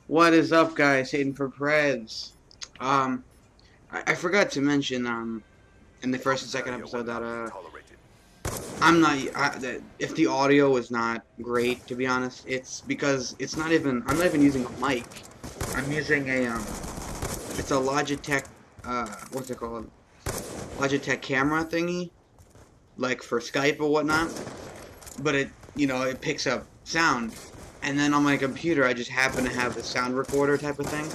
What is up, guys? Hayden for Preds. Um, I forgot to mention in the first and second episode that I'm not that if the audio is not great, to be honest, it's because I'm not even using a mic. I'm using a it's a Logitech what's it called? Logitech camera thingy, like for Skype or whatnot. But it picks up sound, and then on my computer I just happen to have the sound recorder type of thing.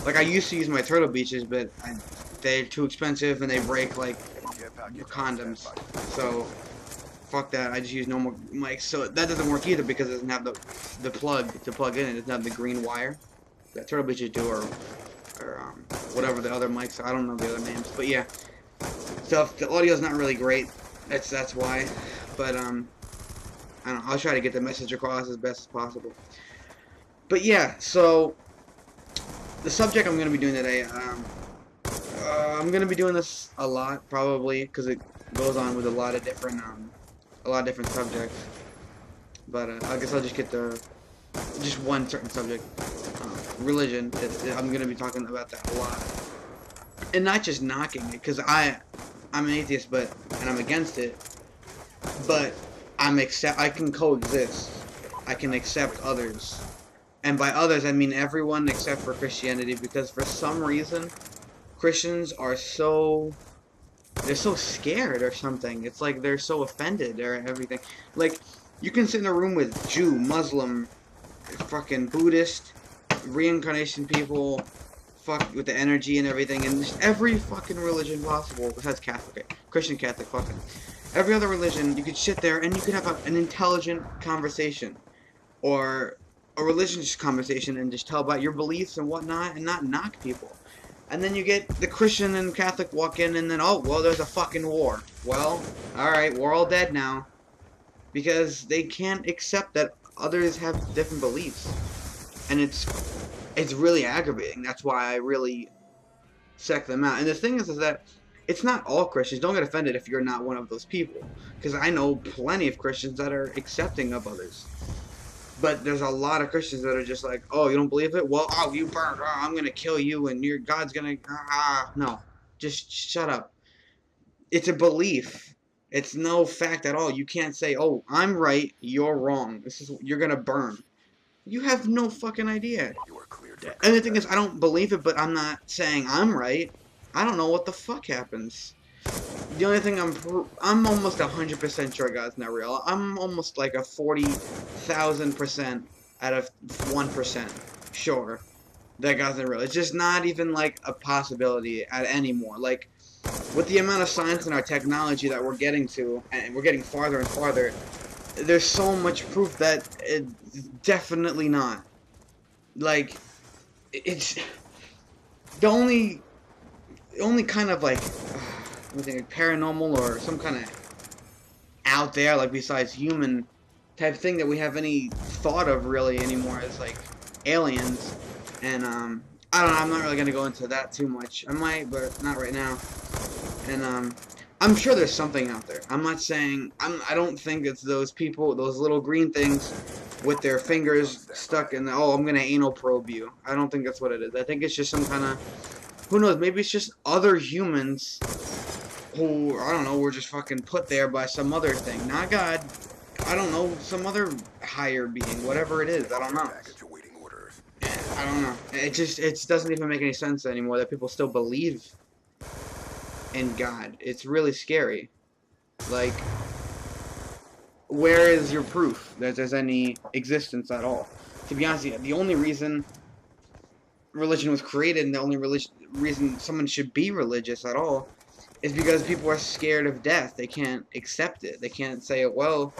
Like, I used to use my Turtle Beaches, but they're too expensive and they break like condoms. So, fuck that. I just use normal mics. So that doesn't work either because it doesn't have the plug to plug in. It doesn't have the green wire that Turtle Beaches do, or whatever the other mics are. I don't know the other names, but yeah. So if the audio's not really great, that's why. But I don't know. I'll try to get the message across as best as possible. But yeah, so the subject I'm going to be doing today, I'm going to be doing this a lot, probably, because it goes on with a lot of different subjects. But I guess I'll just get just one certain subject, religion. I'm going to be talking about that a lot, and not just knocking it, because I'm an atheist, and I'm against it. But I can coexist. I can accept others. And by others, I mean everyone except for Christianity, because for some reason, Christians are they're so scared or something. It's like they're so offended or everything. Like, you can sit in a room with Jew, Muslim, fucking Buddhist, reincarnation people, fuck with the energy and everything, and just every fucking religion possible besides Catholic, Christian, Catholic, fucking. Every other religion, you could sit there and you could have an intelligent conversation, or a religious conversation, and just tell about your beliefs and whatnot, and not knock people. And then you get the Christian and Catholic walk in, and then, oh, well, there's a fucking war. Well, alright, we're all dead now. Because they can't accept that others have different beliefs. And it's really aggravating. That's why I really sect them out. And the thing is that it's not all Christians. Don't get offended if you're not one of those people. Because I know plenty of Christians that are accepting of others. But there's a lot of Christians that are just like, oh, you don't believe it? Well, oh, you burned. Oh, I'm going to kill you and your God's going to... No. Just shut up. It's a belief. It's no fact at all. You can't say, oh, I'm right, you're wrong. You're going to burn. You have no fucking idea. And the thing is, I don't believe it, but I'm not saying I'm right. I don't know what the fuck happens. The only thing I'm almost 100% sure God's not real. I'm almost like a 40,000% out of 1% sure that God's not real. It's just not even like a possibility anymore. Like, with the amount of science and our technology that we're getting to, and we're getting farther and farther, there's so much proof that it's definitely not. Like, it's the only kind of like paranormal or some kind of out there, like, besides human type thing that we have any thought of really anymore is like aliens. And I don't know, I'm not really gonna go into that too much. I might, but not right now. And I'm sure there's something out there. I'm not saying I don't think it's those people, those little green things with their fingers stuck in the, oh, I'm gonna anal probe you. I don't think that's what it is. I think it's just some kind of, who knows, maybe it's just other humans who, I don't know, were just fucking put there by some other thing. Not God. I don't know, some other higher being, whatever it is. I don't know. I don't know. It doesn't even make any sense anymore that people still believe in God. It's really scary. Like, where is your proof that there's any existence at all? To be honest, the only reason religion was created, and the only reason someone should be religious at all, is because people are scared of death. They can't accept it. They can't say, well,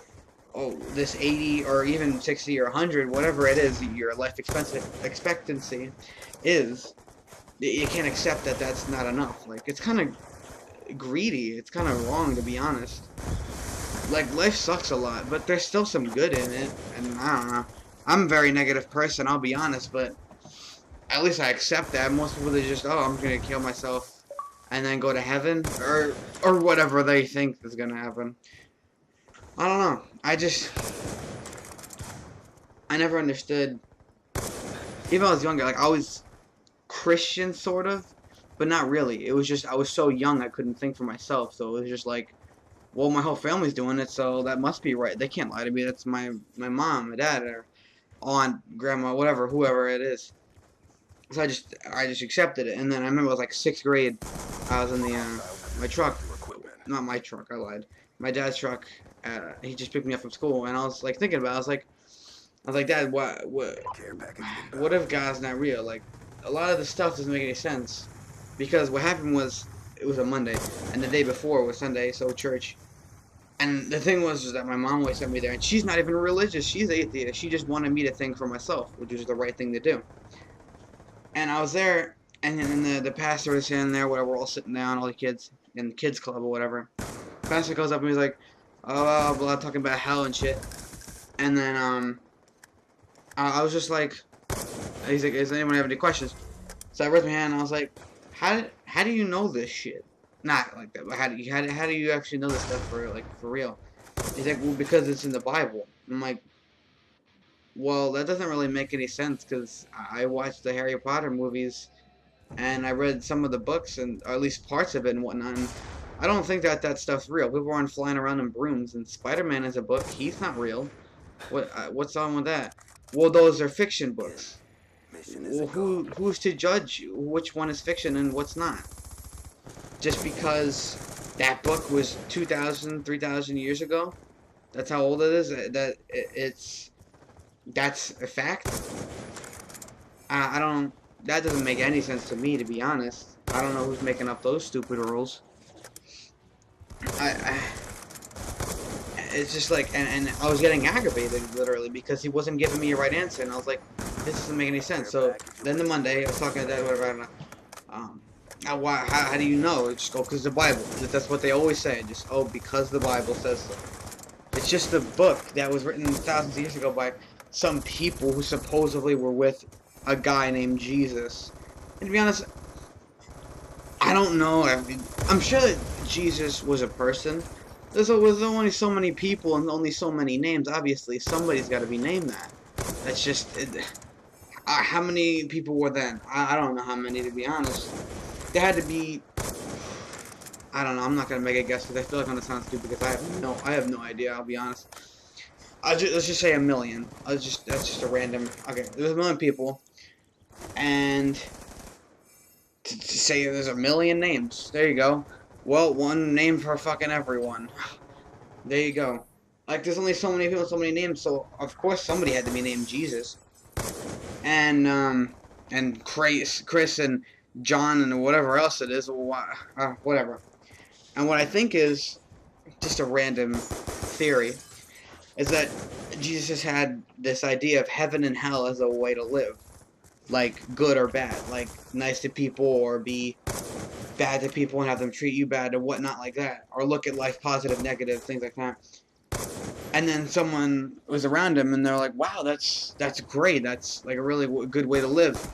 oh, this 80 or even 60 or 100, whatever it is, your life expectancy is, you can't accept that that's not enough. Like, it's kind of greedy. It's kind of wrong, to be honest. Like, life sucks a lot, but there's still some good in it, and I don't know. I'm a very negative person, I'll be honest, but at least I accept that. Most people, they just, oh, I'm gonna kill myself and then go to heaven, or whatever they think is gonna happen. I don't know. I never understood even when I was younger, like I was Christian sort of, but not really. It was just I was so young I couldn't think for myself, so it was just like, well, my whole family's doing it, so that must be right. They can't lie to me. That's my mom, my dad, or aunt, grandma, whatever, whoever it is. So I just accepted it, and then I remember it was like 6th grade. I was in the my truck, not my truck. I lied. My dad's truck. He just picked me up from school, and I was like thinking about it. I was like, Dad, what if God's not real? Like, a lot of the stuff doesn't make any sense, because what happened was it was a Monday, and the day before was Sunday, so church. And the thing was that my mom always sent me there, and she's not even religious. She's atheist. She just wanted me to think for myself, which was the right thing to do. And I was there, and then the pastor was sitting there, whatever, we're all sitting down, all the kids in the kids club or whatever. The pastor goes up and he's like, oh, blah, talking about hell and shit. And then I was just like, he's like, does anyone have any questions? So I raised my hand and I was like, how do you know this shit? Not like that, but how do you actually know this stuff for real? He's like, well, because it's in the Bible. I'm like, well, that doesn't really make any sense, because I watched the Harry Potter movies and I read some of the books, and or at least parts of it and whatnot. And I don't think that stuff's real. People aren't flying around in brooms, and Spider-Man is a book. He's not real. What's on with that? Well, those are fiction books. Well, who's to judge which one is fiction and what's not? Just because that book was 2,000, 3,000 years ago? That's how old it is? That's a fact? I don't... That doesn't make any sense to me, to be honest. I don't know who's making up those stupid rules. It's just like... And I was getting aggravated, literally, because he wasn't giving me a right answer. And I was like, this doesn't make any sense. So, then the Monday, I was talking to Dad, whatever, I don't know. How do you know? Just go, because the Bible. That's what they always say. Just, oh, because the Bible says so. It's just a book that was written thousands of years ago by some people who supposedly were with a guy named Jesus. And to be honest, I don't know. I'm sure that Jesus was a person. There's only so many people and only so many names. Obviously, somebody's got to be named that. That's just... how many people were then? I don't know how many, to be honest. There had to be... I don't know. I'm not gonna make a guess because I feel like I'm gonna sound stupid because I have no idea. I'll be honest. Let's just say a million. That's just a random. Okay, there's a million people, and to say there's a million names. There you go. Well, one name for fucking everyone. There you go. Like, there's only so many people, so many names. So of course somebody had to be named Jesus. And Chris and John and whatever else it is. Whatever. And what I think is, just a random theory, is that Jesus had this idea of heaven and hell as a way to live. Like, good or bad. Like, nice to people or be bad to people and have them treat you bad or whatnot like that. Or look at life positive, negative, things like that. And then someone was around him and they're like, wow, that's great. That's like a really good way to live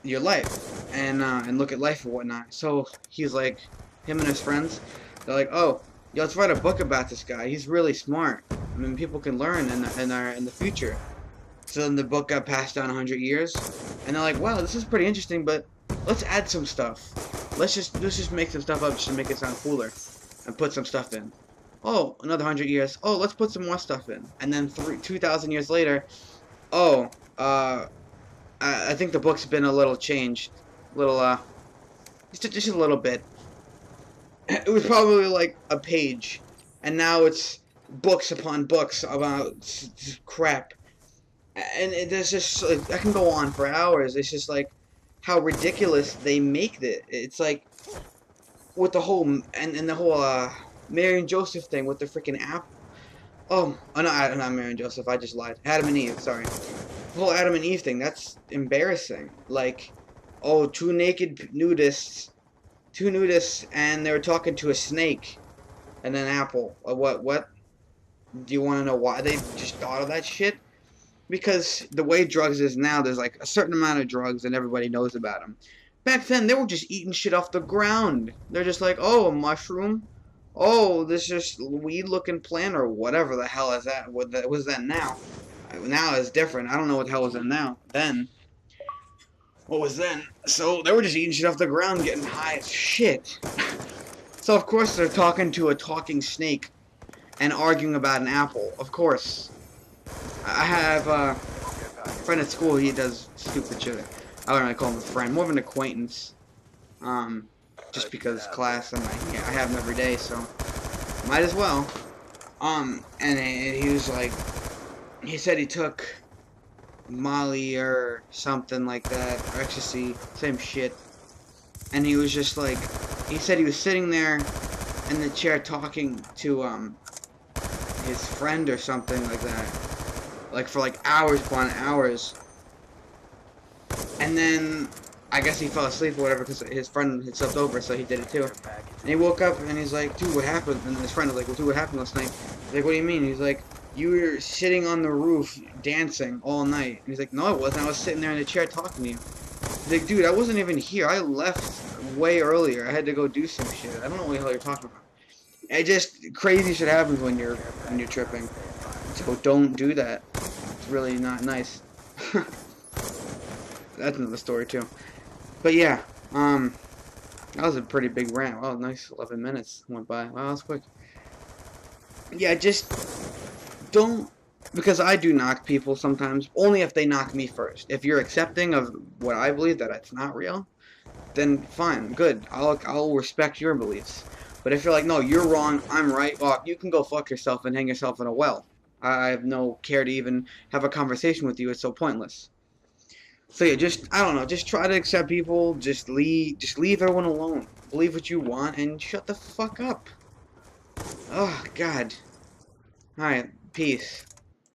your life. And look at life and whatnot. So he's like... him and his friends, they're like, oh, yo, let's write a book about this guy. He's really smart. I mean, people can learn in the future. So then the book got passed down 100 years, and they're like, wow, this is pretty interesting, but let's add some stuff. Let's just make some stuff up just to make it sound cooler, and put some stuff in. Oh, another 100 years. Oh, let's put some more stuff in. And then 2,000 years later, oh, I think the book's been a little changed, just a little bit. It was probably like a page, and now it's books upon books about crap. And there's just, I can go on for hours. It's just like how ridiculous they make it. It's like with the whole and the whole Mary and Joseph thing with the freaking apple. Oh no, not Mary and Joseph. I just lied. Adam and Eve. Sorry. The whole Adam and Eve thing. That's embarrassing. Like, oh, two nudists, and they were talking to a snake and an apple. What? Do you want to know why they just thought of that shit? Because the way drugs is now, there's like a certain amount of drugs and everybody knows about them. Back then, they were just eating shit off the ground. They're just like, oh, a mushroom? Oh, this just weed-looking plant or whatever the hell is that? What was that now? Now it's different. I don't know what the hell was in now. Then, what was then? So they were just eating shit off the ground, getting high as shit. So of course they're talking to a talking snake and arguing about an apple. Of course. I have a friend at school, he does stupid shit. I don't really call him a friend, more of an acquaintance. Just because class and I have him every day, so might as well. And he was like, he said he took Molly or something like that, or ecstasy, same shit. And he was just like, he said he was sitting there in the chair talking to his friend or something like that, like for like hours upon hours. And then I guess he fell asleep or whatever because his friend had slept over, so he did it too. And he woke up and he's like, dude, what happened? And his friend was like, well, dude, what happened last night? He's like, what do you mean? He's like, you were sitting on the roof dancing all night. And he's like, no, I wasn't. I was sitting there in the chair talking to you. He's like, dude, I wasn't even here. I left way earlier. I had to go do some shit. I don't know what the hell you're talking about. It just, crazy shit happens when you're tripping. So don't do that. It's really not nice. That's another story too. But yeah, that was a pretty big rant. Wow, nice 11 minutes went by. Wow, that was quick. Yeah, just don't, because I do knock people sometimes, only if they knock me first. If you're accepting of what I believe, that it's not real, then fine, good. I'll respect your beliefs. But if you're like, no, you're wrong, I'm right, well, you can go fuck yourself and hang yourself in a well. I have no care to even have a conversation with you. It's so pointless. So yeah, just, I don't know, just try to accept people, just leave everyone alone. Believe what you want and shut the fuck up. Oh, God. Alright, peace.